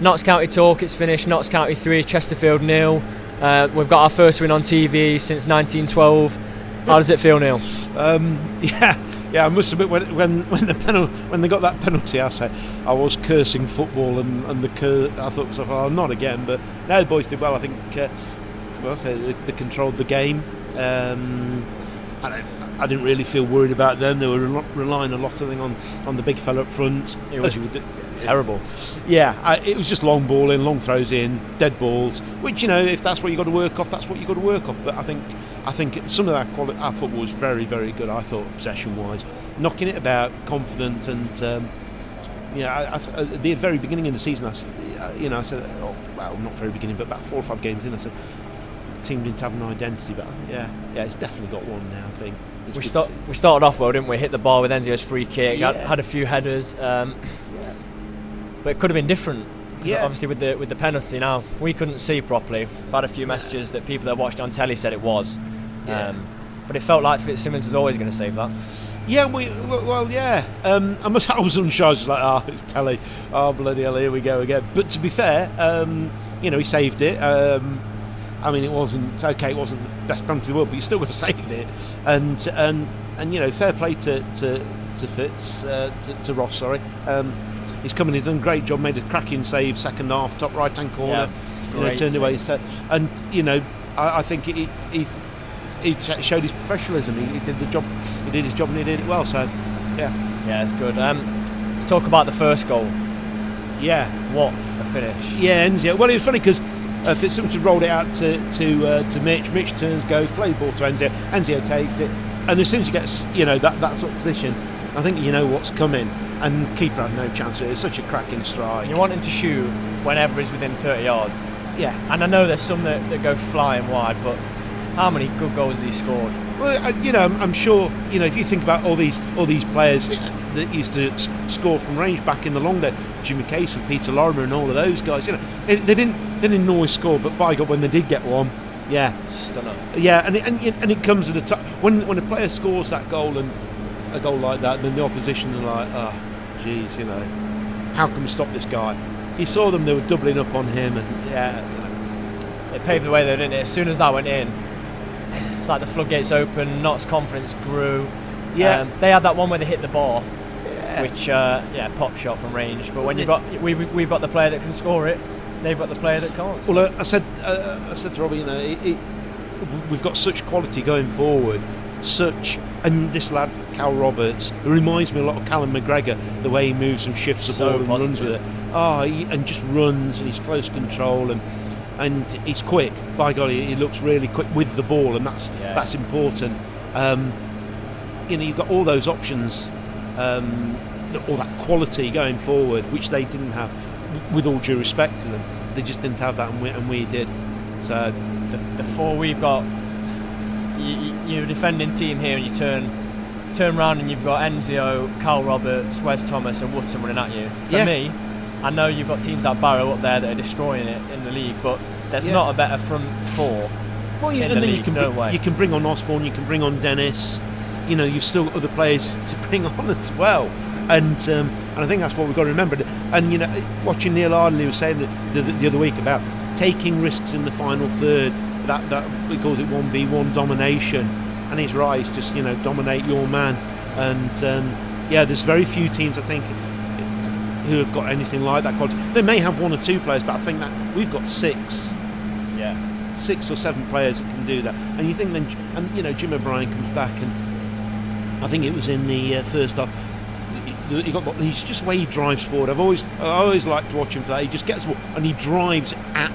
Notts County talk, it's finished. Notts County 3, Chesterfield 0. We've got our first win on TV since 1912. How does it feel, Neil? Yeah. I must admit, when they got that penalty, I was cursing football and I thought, not again. But now the boys did well. I think they controlled the game. I didn't really feel worried about them. They were relying a lot, I think, on the big fella up front. It was terrible. Yeah, it was just long ball in, long throws in, dead balls. Which, if that's what you got to work off, that's what you got to work off. But I think some of our football was very, very good. I thought possession-wise, knocking it about, confident, and at the very beginning of the season, I said, not very beginning, but about 4 or 5 games in, I said, the team didn't have an identity, but yeah, it's definitely got one now. I think. We started off well, didn't we? Hit the bar with Enzio's free kick. Had a few headers. But it could have been different. Yeah. Obviously, with the penalty now, we couldn't see properly. I've had a few messages that people that watched on telly said it was. Yeah. But it felt like Fitzsimmons was always going to save that. Yeah, I was unsure. I was like, it's telly. Oh, bloody hell, here we go again. But to be fair, he saved it. It wasn't the best penalty in the world, but you still got to save it. And fair play to Fitz, to Ross. Sorry. He's come in. He's done a great job. Made a cracking save, second half, top right hand corner. Yeah, turned away. So, and I think he showed his professionalism. He did the job. He did his job and he did it well. So, yeah. Yeah, it's good. Let's talk about the first goal. Yeah. What a finish. Yeah, Enzio. Well, it was funny because Fitzsimmons rolled it out to Mitch. Mitch turns, goes, plays the ball to Enzio. Enzio takes it, and as soon as he gets that sort of position, I think you know what's coming. And keeper had no chance. It's such a cracking strike. You want him to shoot whenever he's within 30 yards. Yeah. And I know there's some that go flying wide, but how many good goals has he scored? Well, I'm sure. If you think about all these players that used to score from range back in the long day, Jimmy Case and Peter Lorimer and all of those guys. They didn't always score, but by God, when they did get one, yeah, stunner. Yeah, and it comes at a time when a player scores that goal and a goal like that, and then the opposition are like, geez, how can we stop this guy? He saw them; they were doubling up on him, and it paved the way, though, didn't it? As soon as that went in, it's like the floodgates opened. Notts' confidence grew. Yeah, they had that one where they hit the bar, which pop shot from range. But when we've got the player that can score it, they've got the player that can't. Well, I said to Robbie, we've got such quality going forward, and this lad Cal Roberts, it reminds me a lot of Callum McGregor, the way he moves and shifts the ball and runs with it. And just runs, and he's close control, and he's quick. By God, he looks really quick with the ball, and that's important. You've got all those options, all that quality going forward, which they didn't have. With all due respect to them, they just didn't have that, and we did. So the four we've got. You're a defending team here, and you turn around and you've got Enzio, Carl Roberts, Wes Thomas and Woodson running at you. For me, I know you've got teams like Barrow up there that are destroying it in the league, but there's not a better front four in the league. You can bring on Osborne, you can bring on Dennis. You've still got other players to bring on as well. And I think that's what we've got to remember. And watching Neil Ardley was saying the other week about taking risks in the final third. That he calls it 1v1 domination, and he's right. It's just dominate your man, and there's very few teams I think who have got anything like that quality. They may have 1 or 2 players, but I think that we've got 6. Yeah, 6 or 7 players that can do that. And you think then, and Jim O'Brien comes back, and I think it was in the first half. He's just the way he drives forward. I always like to watch him for that. He just gets the ball and he drives at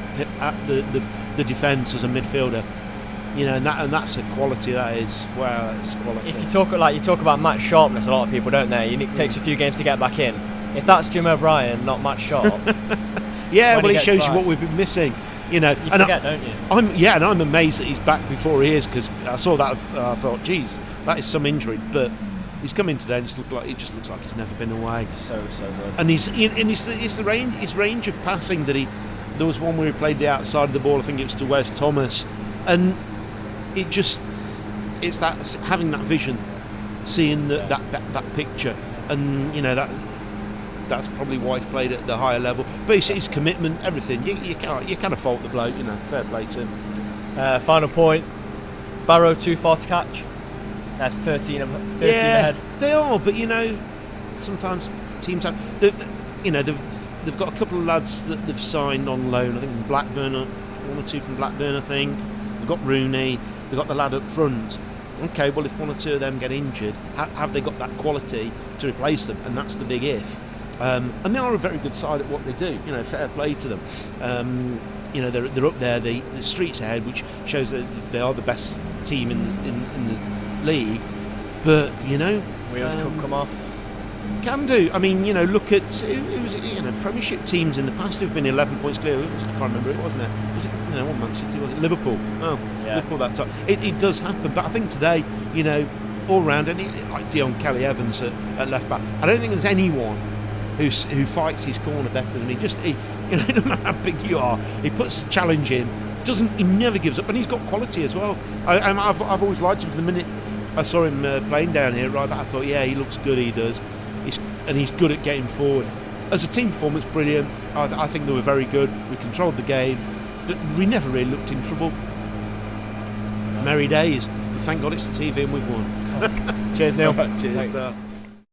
the defence as a midfielder. And that's a quality that is. Wow, that's quality. If you talk about match sharpness, a lot of people don't know. It takes a few games to get back in. If that's Jim O'Brien, not match sharp. It shows you what we've been missing. You forget, don't you? I'm amazed that he's back before he is, because I saw that. I thought, geez, that is some injury, but. He's come in today and it just looks like he's never been away. So good. And it's the range of passing that there was one where he played the outside of the ball, I think it was to Wes Thomas, and it's that having that vision, seeing that picture, and that's probably why he's played at the higher level. But it's his commitment, everything. You can't fault the bloke, fair play to him. Final point, Barrow too far to catch. They're 13 ahead. They are, but sometimes teams have. They've got a couple of lads that they've signed on loan. I think from Blackburn, one or two from Blackburn. I think they've got Rooney. They've got the lad up front. Okay, well, if one or two of them get injured, have they got that quality to replace them? And that's the big if. And they are a very good side at what they do. Fair play to them. They're up there, the streets ahead, which shows that they are the best team in the league. But wheels could come off. Can do. I mean, look at it was Premiership teams in the past who've been 11 points clear. I can't remember it, wasn't it? Was it what Man City? Was it Liverpool? Oh, yeah. Liverpool that time. It does happen, but I think today, all round, like Dion Kelly Evans at left back. I don't think there's anyone who fights his corner better than me. No matter how big you are, he puts the challenge in. He never gives up, and he's got quality as well. I've always liked him from the minute I saw him playing down here. Right back, I thought, yeah, he looks good. He does. He's good at getting forward. As a team performance, brilliant. I think they were very good. We controlled the game. We never really looked in trouble. Merry days. Thank God it's the TV and we've won. Cheers, Neil. Right, cheers. Thanks.